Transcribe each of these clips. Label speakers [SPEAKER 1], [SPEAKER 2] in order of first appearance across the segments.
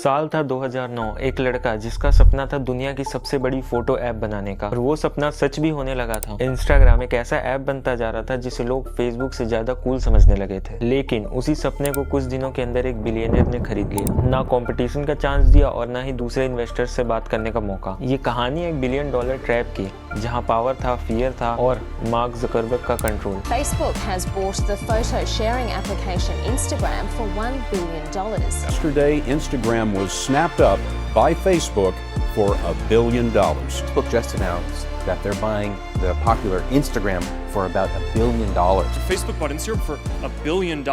[SPEAKER 1] साल था 2009। एक लड़का जिसका सपना था दुनिया की सबसे बड़ी फोटो ऐप बनाने का, और वो सपना सच भी होने लगा था। इंस्टाग्राम एक ऐसा ऐप बनता जा रहा था जिसे लोग फेसबुक से ज्यादा कूल समझने लगे थे। लेकिन उसी सपने को कुछ दिनों के अंदर एक बिलियनर ने खरीद लिया। ना कंपटीशन का चांस दिया और ना ही दूसरे इन्वेस्टर्स से बात करने का मौका। ये कहानी एक $1 बिलियन ट्रैप की, जहां पावर था, फियर था और मार्क ज़करबर्ग का control.
[SPEAKER 2] Facebook has bought the photo sharing application Instagram for $1 billion.
[SPEAKER 3] Yesterday, Instagram was snapped up by Facebook for $1 billion.
[SPEAKER 4] Facebook just announced that they're buying the popular Instagram for about $1 billion.
[SPEAKER 5] Facebook bought Instagram for $1 billion.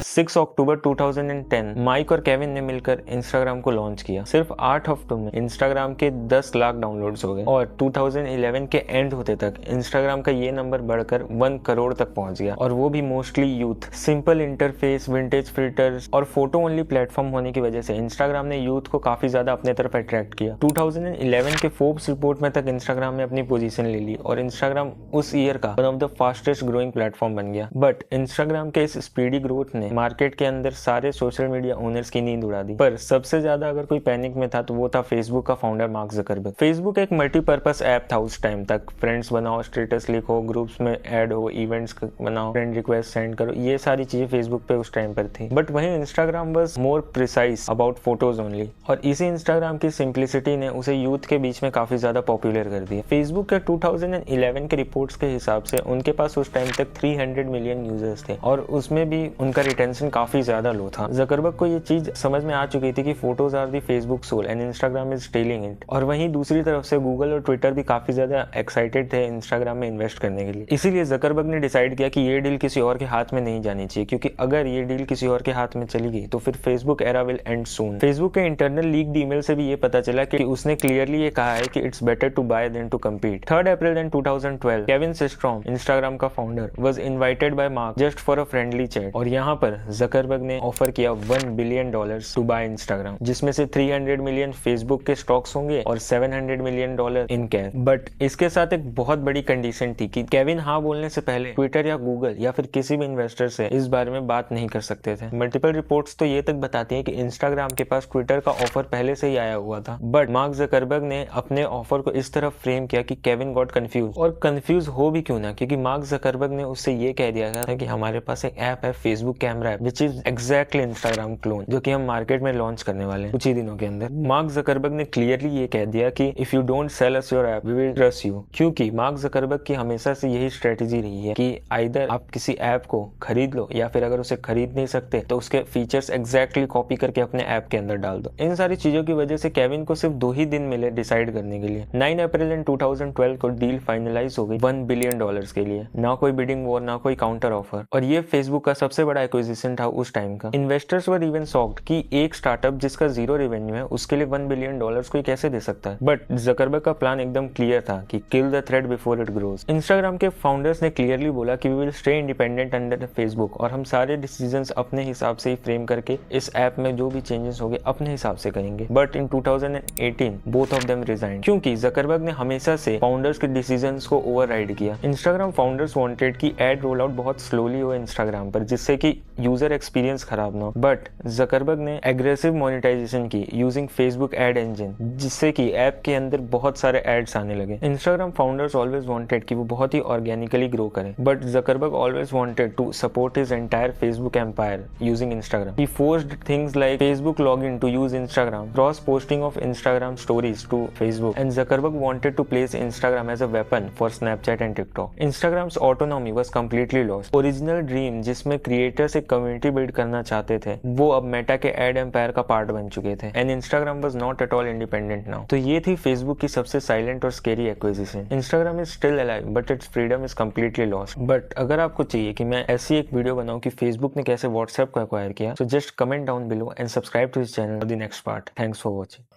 [SPEAKER 1] 6 October 2010 mic और Kevin ने मिलकर Instagram को launch किया। सिर्फ 8 हफ्तों में Instagram के 10 lakh downloads हो गए और 2011 के एंड होते तक इंस्टाग्राम का ये नंबर बढ़कर 1 करोड़ तक पहुंच गया, और वो भी mostly youth. Simple interface, vintage filters और फोटो ओनली प्लेटफॉर्म होने की वजह से इंस्टाग्राम ने यूथ को काफी ज्यादा अपने तरफ अट्रैक्ट किया। 2011 के फोर्ब्स रिपोर्ट में तक इंस्टाग्राम ने अपनी पोजीशन ले ली और इंस्टाग्राम उस ईयर का one of the fastest growing platform बन गया। बट इंस्टाग्राम के इस स्पीडी ग्रोथ ने मार्केट के अंदर सारे सोशल मीडिया ओनर्स की नींद उड़ा दी। पर सबसे ज्यादा अगर कोई पैनिक में था तो वो था फेसबुक का फाउंडर मार्क ज़करबर्ग। फेसबुक एक मल्टीपर्पस ऐप था उस टाइम तक। फ्रेंड्स बनाओ, स्टेटस लिखो, ग्रुप्स में ऐड हो, इवेंट्स बनाओ, फ्रेंड रिक्वेस्ट सेंड करो, ये सारी चीजें फेसबुक पे उस टाइम पर थी। बट वहीं Instagram was more precise about photos only, और इसी इंस्टाग्राम की सिंप्लिसिटी ने उसे यूथ के बीच में काफी ज्यादा पॉपुलर कर दिया। फेसबुक के 2011 के रिपोर्ट्स के हिसाब से उनके पास उस टाइम तक 300 मिलियन यूजर्स थे, और उसमें भी उनका रिटेंशन काफी ज्यादा लो था। ज़करबर्ग को ये चीज समझ में आ चुकी थी कि photos are the Facebook soul and Instagram is stealing it. और वहीं दूसरी तरफ से गूगल और ट्विटर भी काफी ज्यादा एक्साइटेड थे इंस्टाग्राम में इन्वेस्ट करने के लिए। इसीलिए ज़करबर्ग ने डिसाइड किया कि ये डील किसी और के हाथ में नहीं जानी चाहिए, क्योंकि अगर ये डील किसी और के हाथ में चली गई तो फिर Facebook era will and soon. Facebook के इंटरनल लीक्ड ईमेल से भी ये पता चला कि उसने क्लियरली ये कहा है कि it's better to buy than to compete. 3 April 2012 Kevin Systrom, Instagram का founder, was invited by Mark just for a friendly chat, और यहाँ पर ज़करबर्ग ने ऑफर किया $1 बिलियन टू बाय इंस्टाग्राम, जिसमें से 300 मिलियन फेसबुक के स्टॉक्स होंगे और $700 मिलियन इन कैश। बट इसके साथ एक बहुत बड़ी कंडीशन थी कि केविन हाँ बोलने से पहले ट्विटर या गूगल या फिर किसी भी इन्वेस्टर से इस बारे में बात नहीं कर सकते थे। मल्टीपल रिपोर्ट्स तो ये तक बताती हैं कि इंस्टाग्राम के पास ट्विटर का ऑफर पहले से ही आया हुआ था, बट मार्क ज़करबर्ग ने अपने ऑफर को इस तरह फ्रेम किया कि केविन गॉट कंफ्यूज। और कंफ्यूज हो भी क्यों ना, क्योंकि मार्क ज़करबर्ग ने उससे ये कह दिया था कि हमारे पास एक ऐप है, Facebook camera app, which is exactly Instagram clone, जो कि हम मार्केट में लॉन्च करने वाले हैं कुछ ही दिनों के अंदर। मार्क ज़करबर्ग ने क्लियरली ये कह दिया कि if you don't sell us your app we will trust you, क्योंकि मार्क ज़करबर्ग की हमेशा से यही स्ट्रेटेजी रही है कि आइदर आप किसी ऐप को खरीद लो या फिर अगर उसे खरीद नहीं सकते तो उसके फीचर्स एग्जैक्टली कॉपी करके अपने ऐप के अंदर डाल दो। इन सारी चीजों की वजह से केविन को सिर्फ 2 ही दिन मिले डिसाइड करने के लिए। 9 अप्रैल 2012 को डील फाइनलाइज हो गई $1 बिलियन के लिए। ना कोई बिडिंग वॉर, ना कोई काउंटर ऑफर, और ये फेसबुक का सबसे बड़ा एक्विजिशन था उस टाइम का। इन्वेस्टर्स वर इवन शॉक्ड कि एक स्टार्टअप जिसका 0 रेवेन्यू है उसके लिए $1 बिलियन कोई कैसे दे सकता है। बट ज़करबर्ग का प्लान एकदम क्लियर था कि kill the thread before it grows. Instagram के फाउंडर्स ने क्लियरली बोला कि we will stay independent under Facebook, और हम सारे डिसीजंस अपने हिसाब से ही फ्रेम करके इस ऐप में जो भी चेंजेस होंगे अपने हिसाब से करेंगे। But in 2018 both of them resign, क्योंकि ज़करबर्ग ने हमेशा से फाउंडर्स के डिसीजंस को ओवरराइड किया। इंस्टाग्राम फाउंडर्स वांटेड कि एड रोल आउट बहुत स्लोली हो इंस्टाग्राम पर, जिससे कि यूजर एक्सपीरियंस खराब ना हो। बट ज़करबर्ग ने एग्रेसिव मोनेटाइजेशन की यूजिंग फेसबुक एड इंजन, जिससे कि ऐप के अंदर बहुत सारे एड्स आने लगे। इंस्टाग्राम फाउंडर्स ऑलवेज वांटेड कि वो बहुत ही ऑर्गेनिकली ग्रो करें, but Zuckerberg always wanted to support his entire Facebook empire using Instagram. He forced things like Facebook login to use Instagram, cross posting of Instagram stories to Facebook, and Zuckerberg wanted to place Instagram as a weapon for Snapchat and TikTok. Instagram's autonomy was completely lost. Original dream जिसमें creators एक community build करना चाहते थे, वो अब Meta के add empire का part बन चुके थे, and Instagram was not at all independent now. तो ये थी फेसबुक की सबसे साइलेंट और scary acquisition. Instagram is still alive, but its freedom is completely lost. But अगर आपको चाहिए कि मैं ऐसी एक वीडियो बनाऊं कि फेसबुक ने कैसे व्हाट्सएप को एक्वायर किया, so just comment down below and subscribe to this channel for the next part. Thanks for watching.